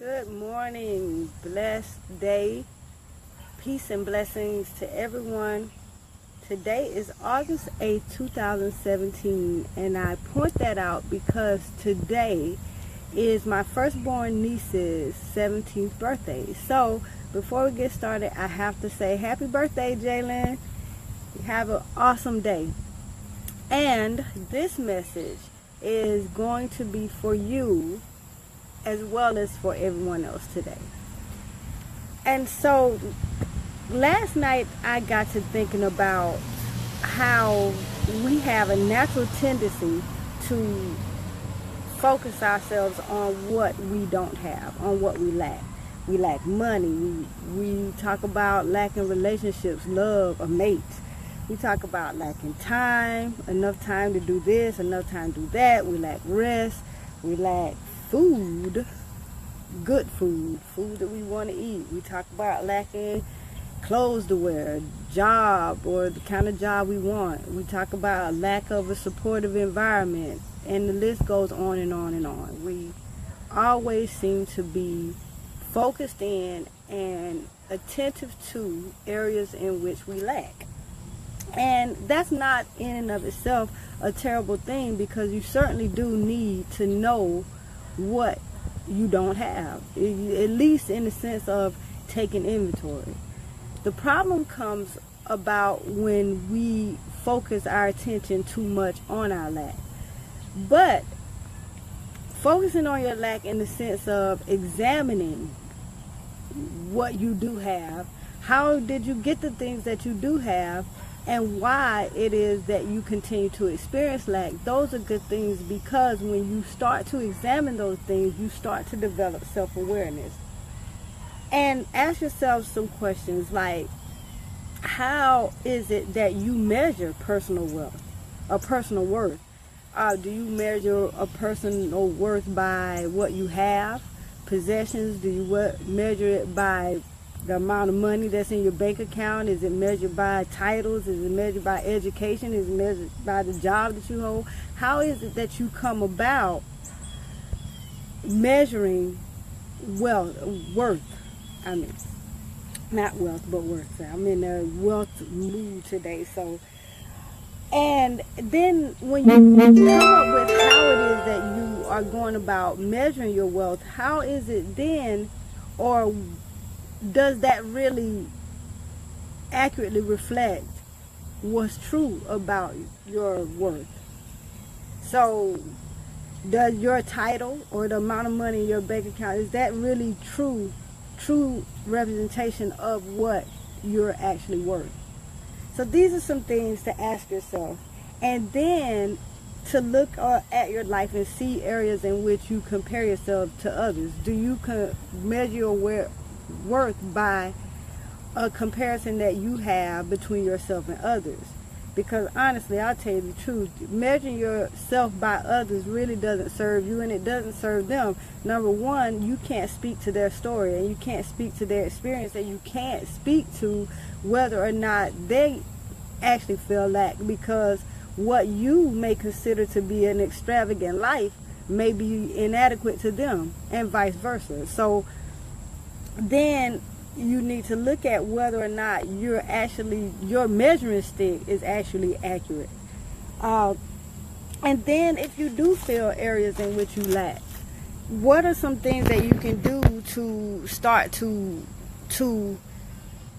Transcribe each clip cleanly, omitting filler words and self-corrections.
Good morning, blessed day, peace and blessings to everyone. Today is August 8th, 2017, and I point that out because today is my firstborn niece's 17th birthday. So before we get started, I have to say happy birthday, Jalen. Have an awesome day. And this message is going to be for you as well as for everyone else today. And so last night I got to thinking about how we have a natural tendency to focus ourselves on what we don't have, on what we lack. We lack money. We talk about lacking relationships, love, a mate. We talk about lacking time, enough time to do this, enough time to do that. We lack rest. We lack food, good food that we want to eat. We talk about lacking clothes to wear, job, or the kind of job we want. We talk about a lack of a supportive environment, and the list goes on and on and on. We always seem to be focused in and attentive to areas in which we lack. And that's not in and of itself a terrible thing, because you certainly do need to know what you don't have, at least in the sense of taking inventory. The problem comes about when we focus our attention too much on our lack. But focusing on your lack in the sense of examining what you do have, how did you get the things that you do have, and why it is that you continue to experience lack, those are good things, because when you start to examine those things, you start to develop self-awareness. And ask yourself some questions like, how is it that you measure personal wealth or personal worth? Do you measure a personal worth by what you have, possessions? Do you measure it by the amount of money that's in your bank account? Is it measured by titles? Is it measured by education? Is it measured by the job that you hold? How is it that you come about measuring worth? I mean, not wealth, but worth. I'm in a wealth mood today. So, and then when you come up with how it is that you are going about measuring your wealth, how is it then, or does that really accurately reflect what's true about your worth? So does your title or the amount of money in your bank account, is that really true representation of what you're actually worth? So these are some things to ask yourself, and then to look at your life and see areas in which you compare yourself to others. Do you measure your worth by a comparison that you have between yourself and others? Because honestly, I'll tell you the truth, measuring yourself by others really doesn't serve you, and it doesn't serve them. Number one, you can't speak to their story, and you can't speak to their experience, and you can't speak to whether or not they actually feel lack, because what you may consider to be an extravagant life may be inadequate to them, and vice versa. So then you need to look at whether or not your measuring stick is actually accurate. And then if you do feel areas in which you lack, what are some things that you can do to start to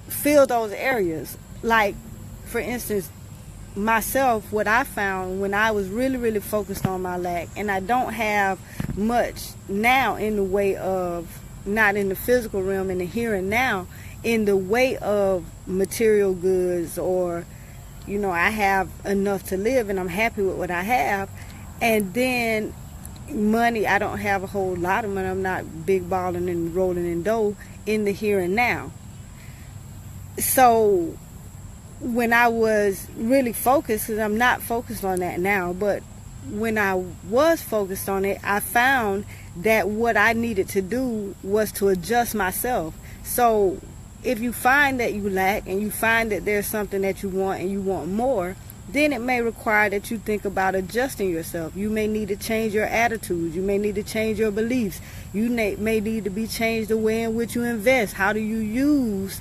fill those areas? Like, for instance, myself, what I found when I was really, really focused on my lack, and I don't have much now in the way of, not in the physical realm, in the here and now, in the way of material goods, or, I have enough to live and I'm happy with what I have. And then money, I don't have a whole lot of money. I'm not big balling and rolling in dough in the here and now. So when I was really focused, because I'm not focused on that now, but when I was focused on it, I found that what I needed to do was to adjust myself. So if you find that you lack, and you find that there's something that you want and you want more, then it may require that you think about adjusting yourself. You may need to change your attitudes. You may need to change your beliefs. You may need to be changed the way in which you invest. How do you use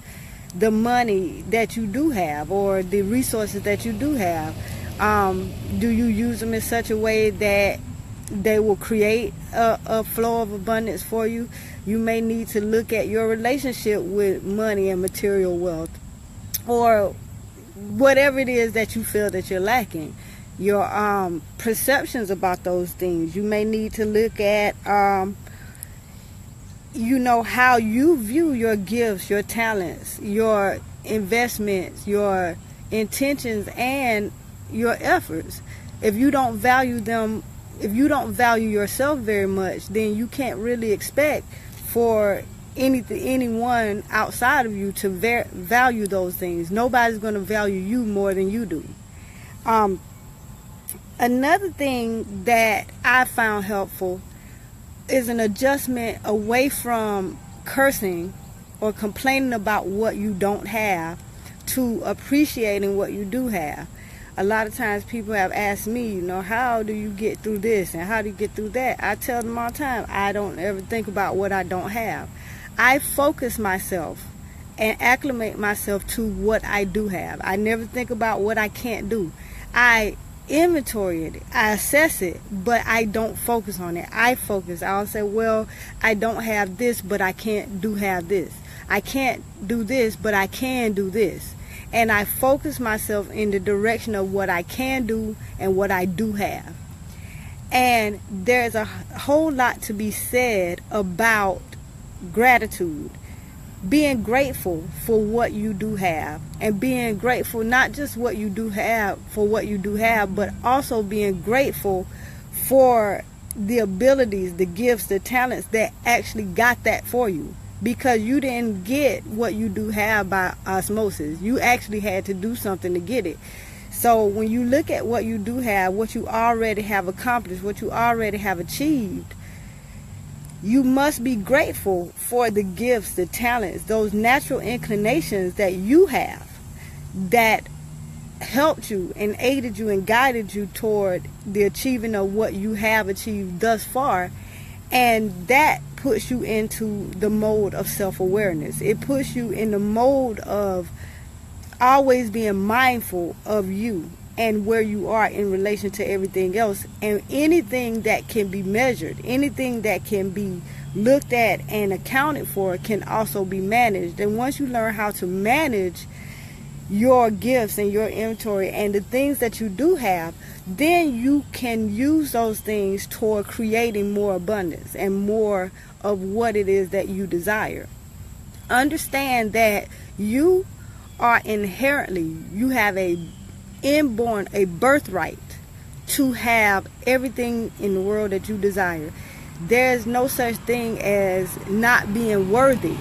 the money that you do have, or the resources that you do have? Do you use them in such a way that they will create a flow of abundance for you? You may need to look at your relationship with money and material wealth, or whatever it is that you feel that you're lacking, your perceptions about those things. You may need to look at how you view your gifts, your talents, your investments, your intentions, and your efforts. If you don't value them, if you don't value yourself very much, then you can't really expect for anyone outside of you to value those things. Nobody's going to value you more than you do. Another thing that I found helpful is an adjustment away from cursing or complaining about what you don't have to appreciating what you do have. A lot of times people have asked me, how do you get through this and how do you get through that? I tell them all the time, I don't ever think about what I don't have. I focus myself and acclimate myself to what I do have. I never think about what I can't do. I inventory it, I assess it, but I don't focus on it. I'll say, well, I don't have this, but I do have this. I can't do this, but I can do this. And I focus myself in the direction of what I can do and what I do have. And there's a whole lot to be said about gratitude. Being grateful for what you do have, and being grateful not just what you do have for what you do have, but also being grateful for the abilities, the gifts, the talents that actually got that for you. Because you didn't get what you do have by osmosis. You actually had to do something to get it. So when you look at what you do have, what you already have accomplished, what you already have achieved, you must be grateful for the gifts, the talents, those natural inclinations that you have that helped you and aided you and guided you toward the achieving of what you have achieved thus far. And that puts you into the mode of self-awareness. It puts you in the mode of always being mindful of you and where you are in relation to everything else. And anything that can be measured, anything that can be looked at and accounted for can also be managed. And once you learn how to manage your gifts and your inventory and the things that you do have, then you can use those things toward creating more abundance and more of what it is that you desire. Understand that you are inherently, you have a birthright to have everything in the world that you desire. There's no such thing as not being worthy.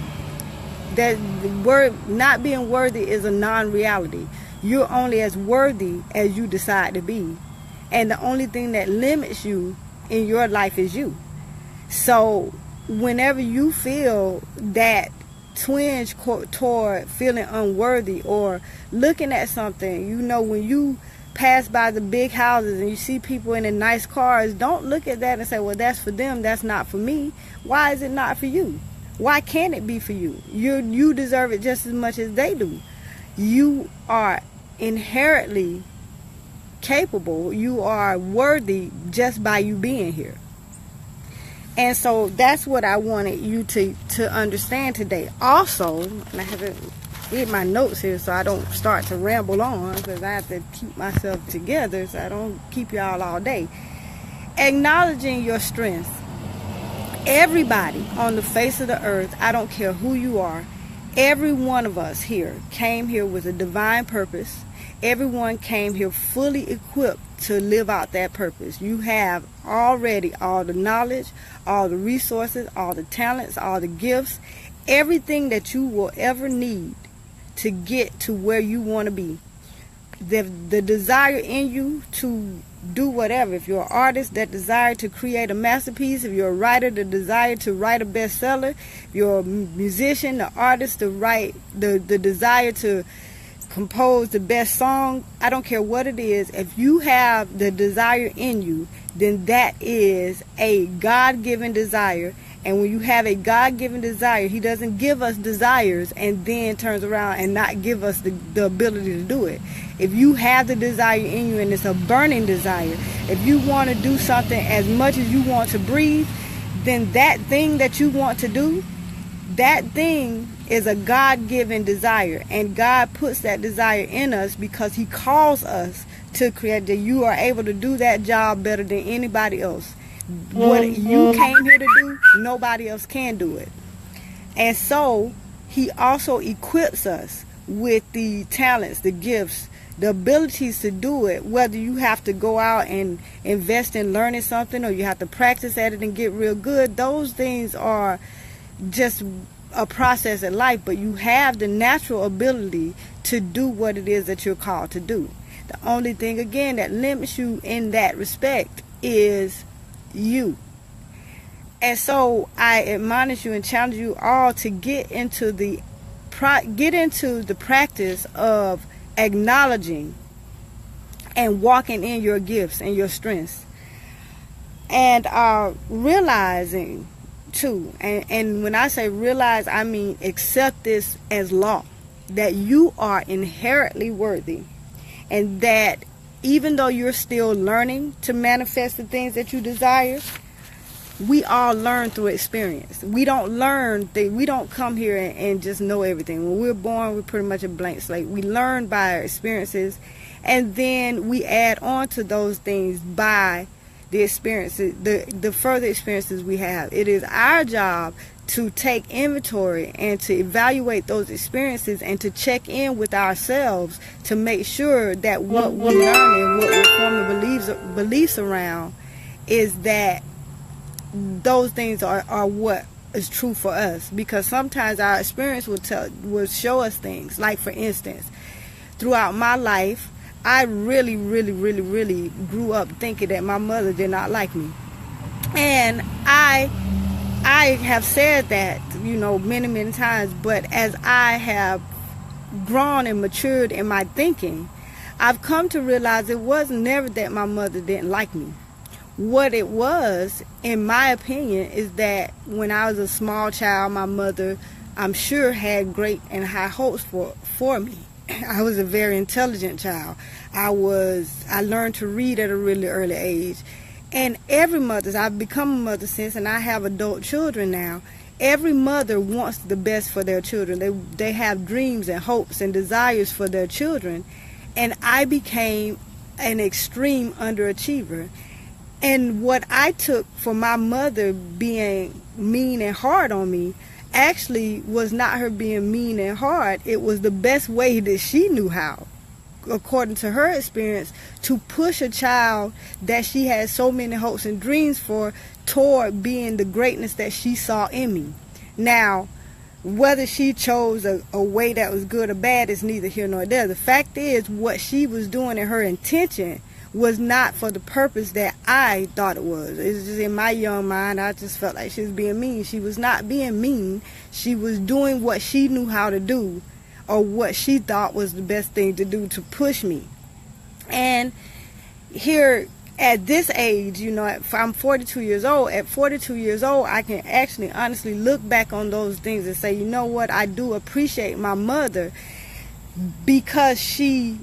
That the word not being worthy is a non-reality. You're only as worthy as you decide to be. And the only thing that limits you in your life is you. So whenever you feel that twinge toward feeling unworthy or looking at something, when you pass by the big houses and you see people in the nice cars, don't look at that and say, well, that's for them, that's not for me. Why is it not for you? Why can't it be for you? You deserve it just as much as they do. You are inherently capable. You are worthy just by you being here. And so that's what I wanted you to understand today. Also, and I have to get my notes here so I don't start to ramble on, because I have to keep myself together so I don't keep y'all all day. Acknowledging your strengths. Everybody on the face of the earth, I don't care who you are, every one of us here came here with a divine purpose. Everyone came here fully equipped to live out that purpose. You have already all the knowledge, all the resources, all the talents, all the gifts, everything that you will ever need to get to where you want to be. The desire in you to do whatever. If you're an artist, that desire to create a masterpiece. If you're a writer, the desire to write a bestseller. If you're a musician, the artist, the desire to compose the best song. I don't care what it is. If you have the desire in you, then that is a God-given desire. And when you have a God-given desire, he doesn't give us desires and then turns around and not give us the ability to do it. If you have the desire in you and it's a burning desire, if you want to do something as much as you want to breathe, then that thing that you want to do, that thing is a God-given desire. And God puts that desire in us because he calls us to create that you are able to do that job better than anybody else. What you came here to do, nobody else can do it. And so he also equips us with the talents, the gifts, the abilities to do it, whether you have to go out and invest in learning something or you have to practice at it and get real good. Those things are just a process in life, but you have the natural ability to do what it is that you're called to do. The only thing, again, that limits you in that respect is you. And so I admonish you and challenge you all to get into the practice of acknowledging and walking in your gifts and your strengths, and realizing too, and when I say realize, I mean accept this as law, that you are inherently worthy, and that even though you're still learning to manifest the things that you desire, we all learn through experience. We don't we don't come here and just know everything. When we're born, we're pretty much a blank slate. We learn by our experiences, and then we add on to those things by the experiences, the further experiences we have. It is our job to take inventory and to evaluate those experiences and to check in with ourselves to make sure that what we learn and what we're forming beliefs around is that those things are what is true for us. Because sometimes our experience will show us things. Like, for instance, throughout my life, I really grew up thinking that my mother did not like me. And I have said that, many times, but as I have grown and matured in my thinking, I've come to realize it was never that my mother didn't like me. What it was, in my opinion, is that when I was a small child, my mother, I'm sure, had great and high hopes for me. I was a very intelligent child. I learned to read at a really early age. And every mother, I've become a mother since, and I have adult children now. Every mother wants the best for their children. They have dreams and hopes and desires for their children. And I became an extreme underachiever. And what I took for my mother being mean and hard on me actually was not her being mean and hard. It was the best way that she knew how, according to her experience, to push a child that she had so many hopes and dreams for toward being the greatness that she saw in me. Now, whether she chose a way that was good or bad is neither here nor there. The fact is, what she was doing and her intention was not for the purpose that I thought it was. It was just in my young mind, I just felt like she was being mean. She was not being mean. She was doing what she knew how to do, or what she thought was the best thing to do to push me. And here at this age, I'm 42 years old. At 42 years old, I can actually honestly look back on those things and say, you know what, I do appreciate my mother, because she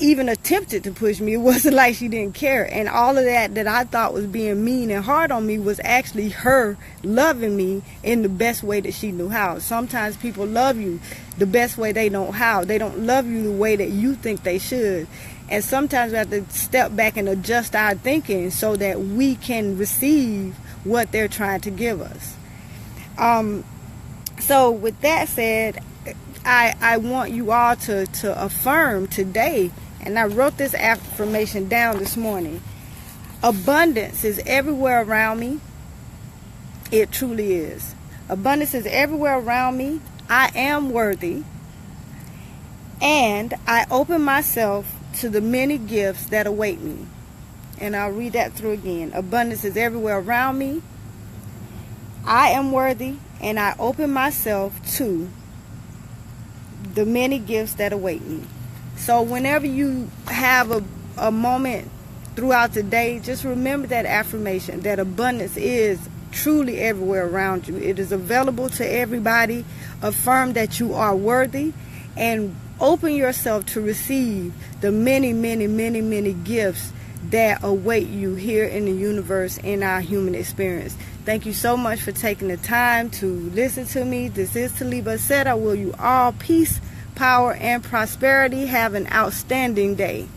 even attempted to push me. It wasn't like she didn't care. And all of that I thought was being mean and hard on me was actually her loving me in the best way that she knew how. Sometimes people love you the best way they know how. They don't love you the way that you think they should. And sometimes we have to step back and adjust our thinking so that we can receive what they're trying to give us. So with that said, I want you all to affirm today, and I wrote this affirmation down this morning. Abundance is everywhere around me. It truly is. Abundance is everywhere around me. I am worthy. And I open myself to the many gifts that await me. And I'll read that through again. Abundance is everywhere around me. I am worthy, and I open myself to the many gifts that await me. So whenever you have a moment throughout the day, just remember that affirmation, that abundance is truly everywhere around you. It is available to everybody. Affirm that you are worthy and open yourself to receive the many, many, many, many gifts that await you here in the universe, in our human experience. Thank you so much for taking the time to listen to me. This is Taliba said. I will you all peace, power, and prosperity. Have an outstanding day.